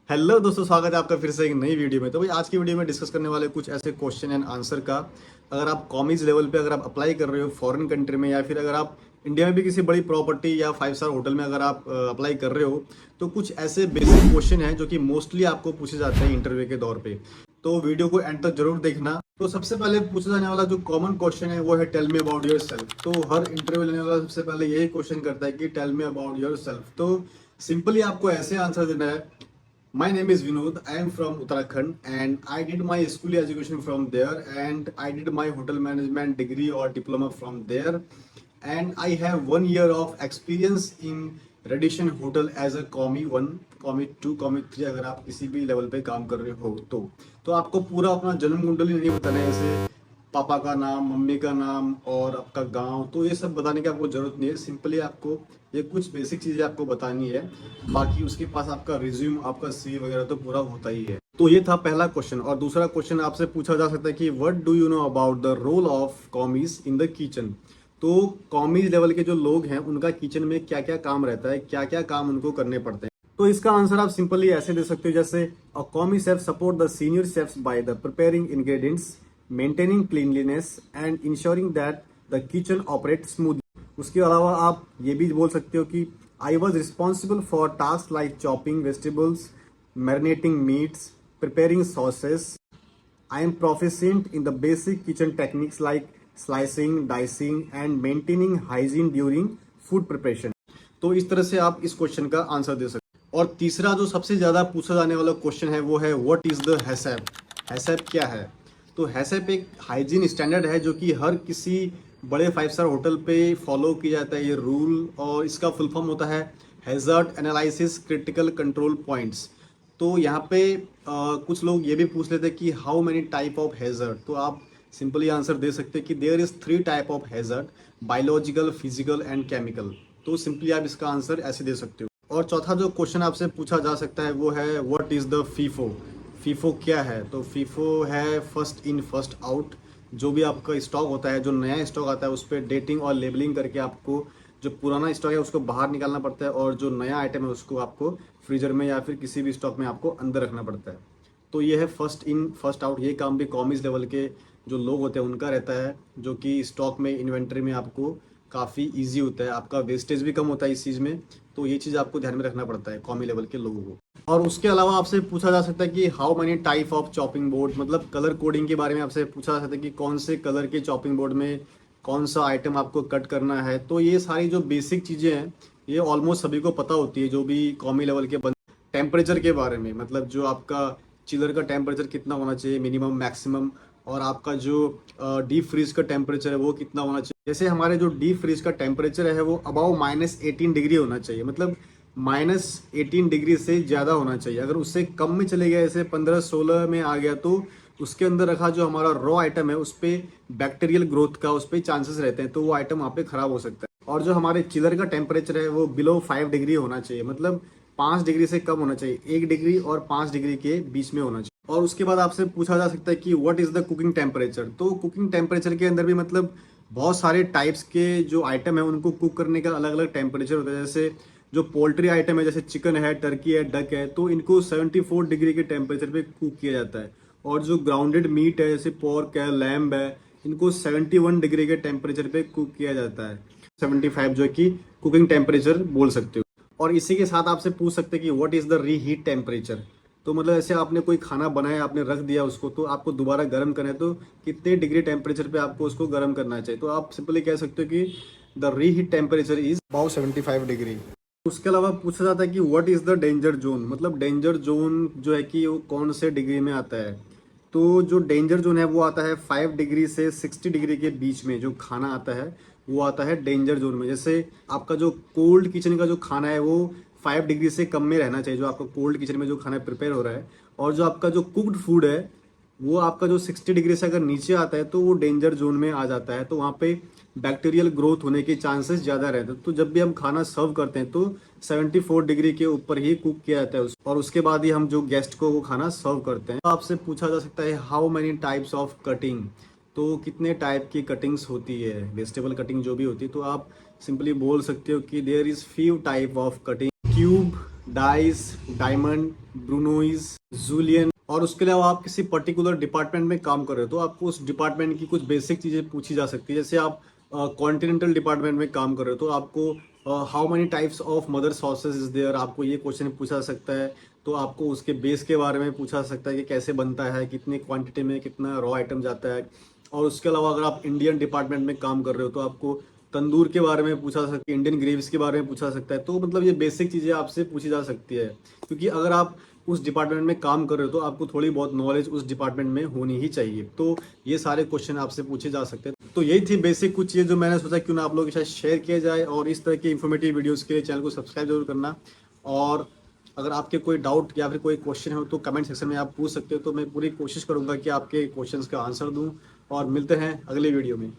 Hello दोस्तों, स्वागत है आपका फिर से एक नई वीडियो में। तो भाई आज की वीडियो में डिस्कस करने वाले कुछ ऐसे क्वेश्चन एंड आंसर का, अगर आप कॉमेज लेवल पे अगर आप अप्लाई कर रहे हो फॉरेन कंट्री में, या फिर अगर आप इंडिया में भी किसी बड़ी प्रॉपर्टी या 5 स्टार होटल में अगर आप अप्लाई कर रहे हो, तो कुछ ऐसे बेसिक क्वेश्चन हैं जो कि मोस्टली आपको पूछे जाते हैं इंटरव्यू के दौर पे। तो वीडियो को एंड तक जरूर देखना। तो सबसे पहले पूछा जाने वाला जो कॉमन क्वेश्चन है वो है tell me about yourself. तो हर इंटरव्यू लेने वाला सबसे पहले यही क्वेश्चन करता है कि tell me about yourself. तो सिंपली आपको ऐसे आंसर देना है, My name is Vinod. I am from Uttarakhand and I did my school education from there, and I did my hotel management degree or diploma from there, and I have 1 year of experience in Radisson Hotel as a कॉमी 1, कॉमी 2, कॉमी 3 अगर आप किसी भी level पे काम कर रहे हो तो आपको पूरा अपना जन्म कुंडली नहीं बताना है, जैसे पापा का नाम, मम्मी का नाम और आपका गांव। तो ये सब बताने की आपको जरूरत नहीं है। सिंपली आपको ये कुछ बेसिक चीजें आपको बतानी है, बाकी उसके पास आपका रिज्यूम, आपका सी वगैरह तो पूरा होता ही है। तो ये था पहला क्वेश्चन। और दूसरा क्वेश्चन आपसे पूछा जा सकता है कि what do you know about the role of commis in the kitchen. तो कॉमीज लेवल के जो लोग हैं उनका किचन में क्या क्या काम रहता है, क्या क्या काम उनको करने पड़ते हैं। तो इसका आंसर आप सिंपली ऐसे दे सकते हो, जैसे a commis chef support the senior chefs by the preparing ingredients, maintaining cleanliness and ensuring that the kitchen operate smoothly. उसके अलावा आप ये भी बोल सकते हो कि I was responsible for task like chopping vegetables, marinating meats, preparing sauces. I am proficient in the basic kitchen techniques like slicing, dicing and maintaining hygiene during food preparation। तो इस तरह से आप इस क्वेश्चन का आंसर दे सकते हैं। और तीसरा जो सबसे ज्यादा पूछा जाने वाला क्वेश्चन है वो है व्हाट इज द हैसैप। हैसैप क्या है? तो हैसैप एक हाइजीन स्टैंडर्ड है जो कि हर किसी बड़े 5 स्टार होटल पे फॉलो किया जाता है ये रूल, और इसका फुल फॉर्म होता है hazard analysis critical control points. तो यहाँ पे कुछ लोग ये भी पूछ लेते हैं कि how many type of hazard. तो आप सिंपली आंसर दे सकते हैं कि there is 3 type of hazard, biological, physical and chemical. तो सिंपली आप इसका आंसर ऐसे दे सकते हो। और चौथा जो क्वेश्चन आपसे पूछा जा सकता है वो है what is the FIFO. FIFO क्या है? तो फीफो है फर्स्ट इन फर्स्ट आउट। जो भी आपका स्टॉक होता है, जो नया स्टॉक आता है, उस पर डेटिंग और लेबलिंग करके आपको जो पुराना स्टॉक है उसको बाहर निकालना पड़ता है, और जो नया आइटम है उसको आपको फ्रीजर में या फिर किसी भी स्टॉक में आपको अंदर रखना पड़ता है। तो ये है फर्स्ट इन फर्स्ट आउट। ये काम भी कॉमिज लेवल के जो लोग होते हैं उनका रहता है, जो कि स्टॉक में, इन्वेंट्री में आपको काफ़ी इजी होता है, आपका वेस्टेज भी कम होता है इस चीज़ में। तो ये चीज़ आपको ध्यान में रखना पड़ता है कॉमी लेवल के लोगों को। और उसके अलावा आपसे पूछा जा सकता है कि how many type of chopping board, मतलब कलर कोडिंग के बारे में आपसे पूछा जा सकता है कि कौन से कलर के चॉपिंग बोर्ड में कौन सा आइटम आपको कट करना है। तो ये सारी जो बेसिक चीज़ें हैं ये ऑलमोस्ट सभी को पता होती है, जो भी कॉमी लेवल के। टेम्परेचर के बारे में, मतलब जो आपका चिलर का टेम्परेचर कितना होना चाहिए, मिनिमम मैक्सिमम, और आपका जो डीप फ्रीज का टेम्परेचर है वो कितना होना चाहिए। जैसे हमारे जो डीप फ्रीज का टेम्परेचर है वो अबाउ -18 डिग्री होना चाहिए, मतलब -18 डिग्री से ज़्यादा होना चाहिए। अगर उससे कम में चले गया, जैसे 15-16 में आ गया, तो उसके अंदर रखा जो हमारा रॉ आइटम है उस पर बैक्टीरियल ग्रोथ का उस पर चांसेस रहते हैं, तो वो आइटम वहाँ पे खराब हो सकता है। और जो हमारे चिलर का टेम्परेचर है वो बिलो 5 डिग्री होना चाहिए, मतलब 5 डिग्री से कम होना चाहिए, 1 डिग्री और 5 डिग्री के बीच में होना चाहिए। और उसके बाद आपसे पूछा जा सकता है कि what is the cooking temperature. तो कुकिंग टेम्परेचर के अंदर भी मतलब बहुत सारे टाइप्स के जो आइटम है उनको कुक करने का अलग अलग टेम्परेचर होता है। जैसे जो पोल्ट्री आइटम है, जैसे चिकन है, टर्की है, डक है, तो इनको 74 डिग्री के टेम्परेचर पे कुक किया जाता है। और जो ग्राउंडेड मीट है, जैसे पोर्क है, लैम्ब है, इनको 71 डिग्री के टेम्परेचर पे कुक किया जाता है। 75 जो कि कुकिंग टेम्परेचर बोल सकते हो। और इसी के साथ आपसे पूछ सकते हैं कि what is the reheat temperature. तो मतलब ऐसे आपने कोई खाना बनाया, आपने रख दिया उसको, तो आपको दोबारा गर्म करना है, तो कितने डिग्री टेम्परेचर पे आपको उसको गर्म करना चाहिए। तो आप सिंपली कह सकते हो कि the reheat temperature is about 75 degree. उसके अलावा पूछा जाता है कि what is the danger zone, मतलब डेंजर जोन जो है कि वो कौन से डिग्री में आता है। तो जो डेंजर जोन है वो आता है 5 डिग्री से 60 डिग्री के बीच में। जो खाना आता है वो आता है डेंजर जोन में। जैसे आपका जो कोल्ड किचन का जो खाना है वो 5 डिग्री से कम में रहना चाहिए, जो आपका कोल्ड किचन में जो खाना प्रिपेयर हो रहा है। और जो आपका जो कुक्ड फूड है वो आपका जो 60 डिग्री से अगर नीचे आता है तो वो डेंजर जोन में आ जाता है। तो वहाँ पे बैक्टीरियल ग्रोथ होने के चांसेस ज़्यादा रहते हैं। तो जब भी हम खाना सर्व करते हैं तो 74 डिग्री के ऊपर ही कुक किया जाता है और उसके बाद ही हम जो गेस्ट को वो खाना सर्व करते हैं। तो आपसे पूछा जा सकता है how many types of cutting. तो कितने टाइप की कटिंग्स होती है, वेजिटेबल कटिंग जो भी होती है। तो आप सिंपली बोल सकते हो कि there is few type of cutting, cube, dice, diamond, brunoise, julienne, और उसके अलावा आप किसी पर्टिकुलर डिपार्टमेंट में काम कर रहे हो तो आपको उस डिपार्टमेंट की कुछ बेसिक चीज़ें पूछी जा सकती है। जैसे आप कॉन्टिनेंटल डिपार्टमेंट में काम कर रहे हो तो आपको how many types of mother sausage is there, आपको ये क्वेश्चन पूछा जा सकता है। तो आपको उसके बेस के बारे में पूछा जा सकता है कि कैसे बनता है, कितनी क्वांटिटी में कितना रॉ आइटम जाता है। और उसके अलावा अगर आप इंडियन डिपार्टमेंट में काम कर रहे हो तो आपको तंदूर के बारे में पूछा जा सकता है, इंडियन ग्रेव्स के बारे में पूछा जा सकता है। तो मतलब ये बेसिक चीज़ें आपसे पूछी जा सकती है, क्योंकि अगर आप उस डिपार्टमेंट में काम कर रहे हो तो आपको थोड़ी बहुत नॉलेज उस डिपार्टमेंट में होनी ही चाहिए। तो ये सारे क्वेश्चन आपसे पूछे जा सकते हैं। तो यही थी बेसिक कुछ चीज़ जो मैंने सोचा क्यों ना आप लोगों के साथ शेयर किया जाए। और इस तरह की इन्फॉर्मेटिव वीडियोस के लिए चैनल को सब्सक्राइब जरूर करना। और अगर आपके कोई डाउट या फिर कोई क्वेश्चन हो तो कमेंट सेक्शन में आप पूछ सकते हो, तो मैं पूरी कोशिश करूंगा कि आपके क्वेश्चंस का आंसर दूं। और मिलते हैं अगले वीडियो में।